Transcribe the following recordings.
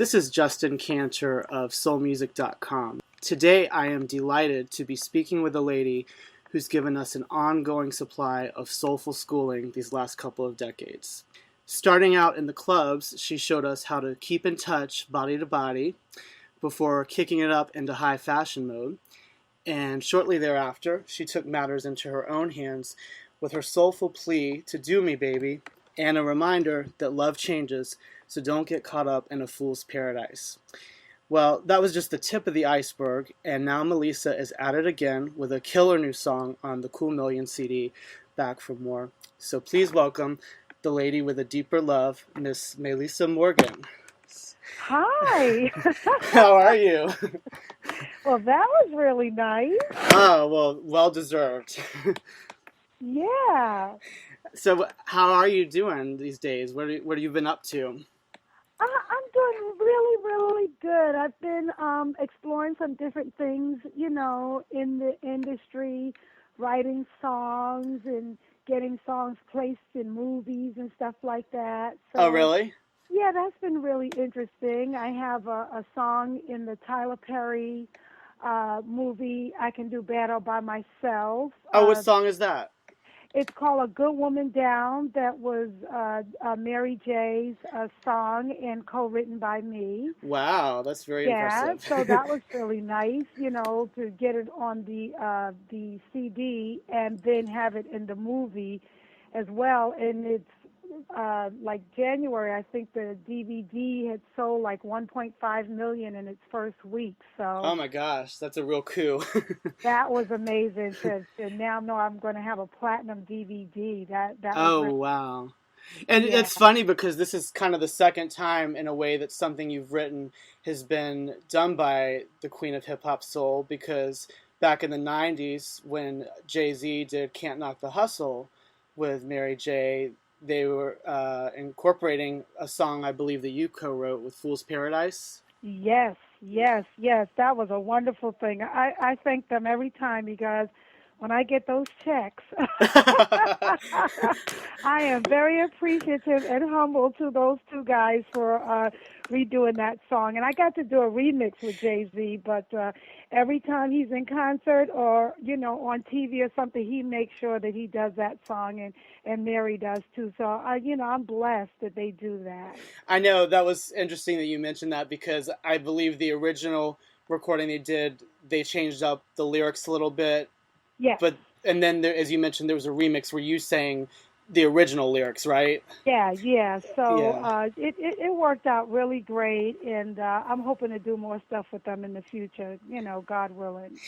This is Justin Cantor of soulmusic.com. Today I am delighted to be speaking with a lady who's given us an ongoing supply of soulful schooling these last couple of decades. Starting out in the clubs, she showed us how to keep in touch body to body before kicking it up into high fashion mode. And shortly thereafter, she took matters into her own hands with her soulful plea to do me, baby, and a reminder that love changes, so don't get caught up in a fool's paradise. Well, that was just the tip of the iceberg, and now Meli'sa is at it again with a killer new song on the Cool Million CD, Back for More. So please welcome the lady with a deeper love, Miss Meli'sa Morgan. Hi. How are you? Well, that was really nice. Oh, well deserved. Yeah. So how are you doing these days? What have you been up to? I'm doing really, really good. I've been exploring some different things, in the industry, writing songs and getting songs placed in movies and stuff like that. Oh, So, really? yeah, that's been really interesting. I have a song in the Tyler Perry movie, I Can Do Better by Myself. Oh, what song is that? It's called A Good Woman Down. That was Mary J's song and co-written by me. Wow, that's very Yeah, impressive. so that was really nice, to get it on the CD and then have it in the movie as well. And it's like January, I think the DVD had sold like 1.5 million in its first week. Oh So my gosh, that's a real coup. that was amazing to now know I'm going to have a platinum DVD. That was Oh, really, wow. And yeah. it's funny because this is kind of the second time in a way that something you've written has been done by the Queen of Hip Hop Soul, because back in the 90s when Jay-Z did Can't Knock the Hustle with Mary J, they were incorporating a song I believe that you co-wrote with Fool's Paradise. Yes, yes, yes. That was a wonderful thing. I thank them every time because when I get those checks, I am very appreciative and humble to those two guys for redoing that song. And I got to do a remix with Jay-Z, but every time he's in concert or, on TV or something, he makes sure that he does that song, and Mary does too. So, I'm blessed that they do that. I know that was interesting that you mentioned that, because I believe the original recording they did, they changed up the lyrics a little bit, Yes. but and then there, as you mentioned, there was a remix where you sang the original lyrics, right? Yeah, yeah. So Yeah. it worked out really great, and I'm hoping to do more stuff with them in the future. God willing.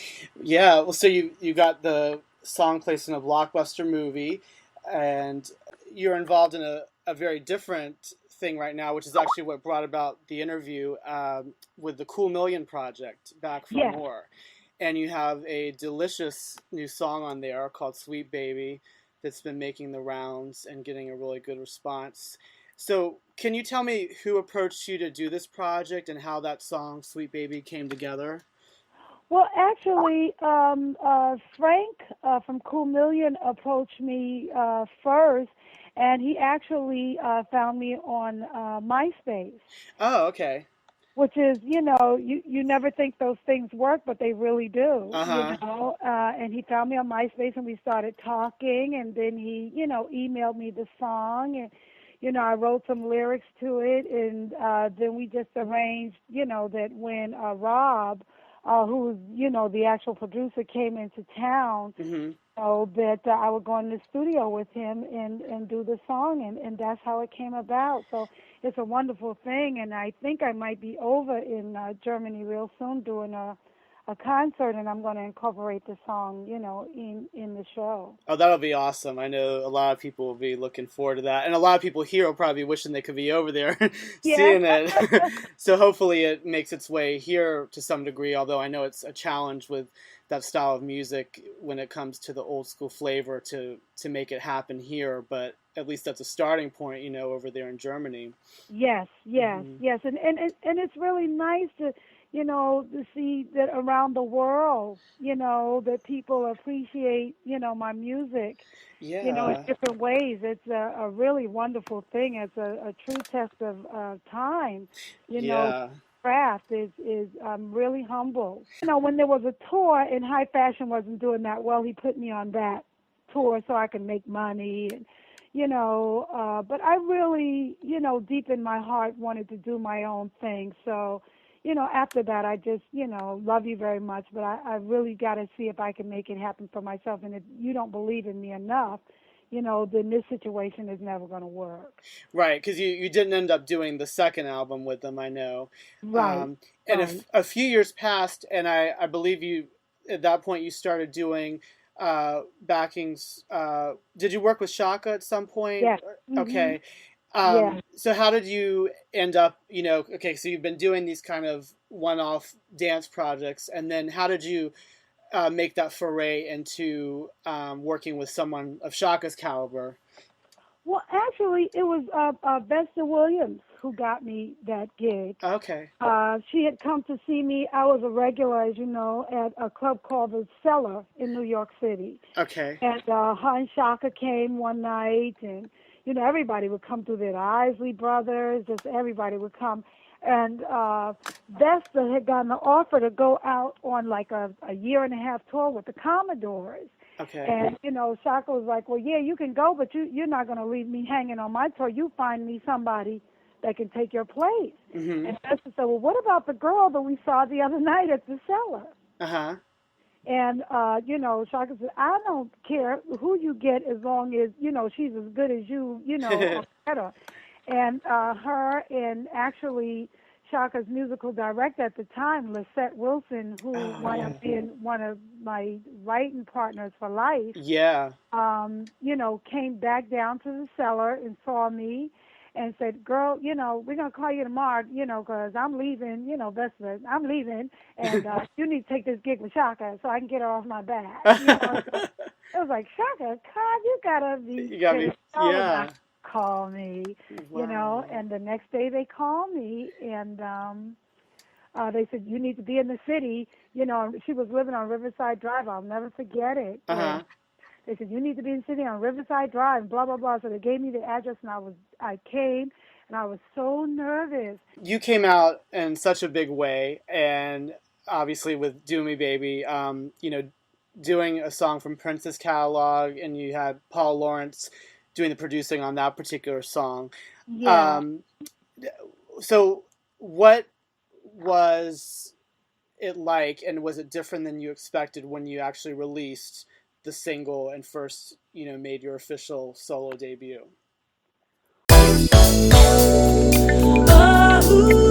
Yeah. Well, so you got the song placed in a blockbuster movie, and you're involved in a very different thing right now, which is actually what brought about the interview with the Cool Million Project, Back for Yes. More. And you have a delicious new song on there called Sweet Baby that's been making the rounds and getting a really good response. So, can you tell me who approached you to do this project and how that song Sweet Baby came together? Well, actually, Frank from Cool Million approached me first, and he actually found me on MySpace. Oh, okay. Which is, you never think those things work, but they really do, Uh-huh. And he found me on MySpace and we started talking, and then he, emailed me the song, and, I wrote some lyrics to it, and then we just arranged, that when Rob, who's, the actual producer, came into town, Mhm. so that I would go in the studio with him and do the song, and that's how it came about. So it's a wonderful thing, and I think I might be over in Germany real soon doing a concert, and I'm going to incorporate the song, in the show. Oh, that'll be awesome. I know a lot of people will be looking forward to that. And a lot of people here will probably be wishing they could be over there Yeah. seeing it. So hopefully it makes its way here to some degree, although I know it's a challenge with that style of music when it comes to the old school flavor to make it happen here. But at least that's a starting point, over there in Germany. Yes, yes, Hmm. yes, and it's really nice to, to see that around the world, that people appreciate, my music, in Yeah. different ways. It's a really wonderful thing. It's a true test of time, Yeah. craft is really humble. When there was a tour and high fashion wasn't doing that well, he put me on that tour so I could make money and but I really, deep in my heart wanted to do my own thing. So, after that I just, love you very much, but I really got to see if I can make it happen for myself. And if you don't believe in me enough, then this situation is never going to work. Right, because you didn't end up doing the second album with them, I know. Right, Um, and right. if a few years passed, and I believe you at that point you started doing backings. Did you work with Shaka at some point? Yes. Mhm. Okay. Yeah. So how did you end up? Okay, so you've been doing these kind of one-off dance projects, and then how did you make that foray into working with someone of Shaka's caliber? Well, actually, it was Vesta Williams who got me that gig. Okay. She had come to see me. I was a regular, as you know, at a club called the Cellar in New York City. Okay. And her and Shaka came one night, and everybody would come through there. The Isley Brothers, just everybody would come. And Vesta had gotten an offer to go out on like a year and a half tour with the Commodores. Okay. And Shaka was like, "Well, yeah, you can go, but you're not going to leave me hanging on my tour. You find me somebody that can take your place." Mm-hmm. And Vesta said, "Well, what about the girl that we saw the other night at the Cellar?" Uh-huh. And Shaka said, "I don't care who you get as long as she's as good as you, or better." And her and actually Shaka's musical director at the time, Lisette Wilson, who Oh, wound yeah. up being one of my writing partners for life, Yeah. came back down to the Cellar and saw me and said, "Girl, we're going to call you tomorrow, 'cause I'm leaving, Vespa, I'm leaving, and you need to take this gig with Shaka so I can get her off my back." It was like, "Shaka, God, you got to be You got me. kidding. How would not Yeah. call me?" Wow. And the next day they called me, and they said, "You need to be in the city." She was living on Riverside Drive. I'll never forget it. Uh-huh. They said, "You need to be in the city on Riverside Drive," blah, blah, blah. So they gave me the address, and I came, and I was so nervous. You came out in such a big way, and obviously with Do Me Baby, doing a song from Prince's catalog, and you had Paul Lawrence doing the producing on that particular song. Yeah. Um, so what was it like, and was it different than you expected when you actually released the single and first, made your official solo debut? Oh,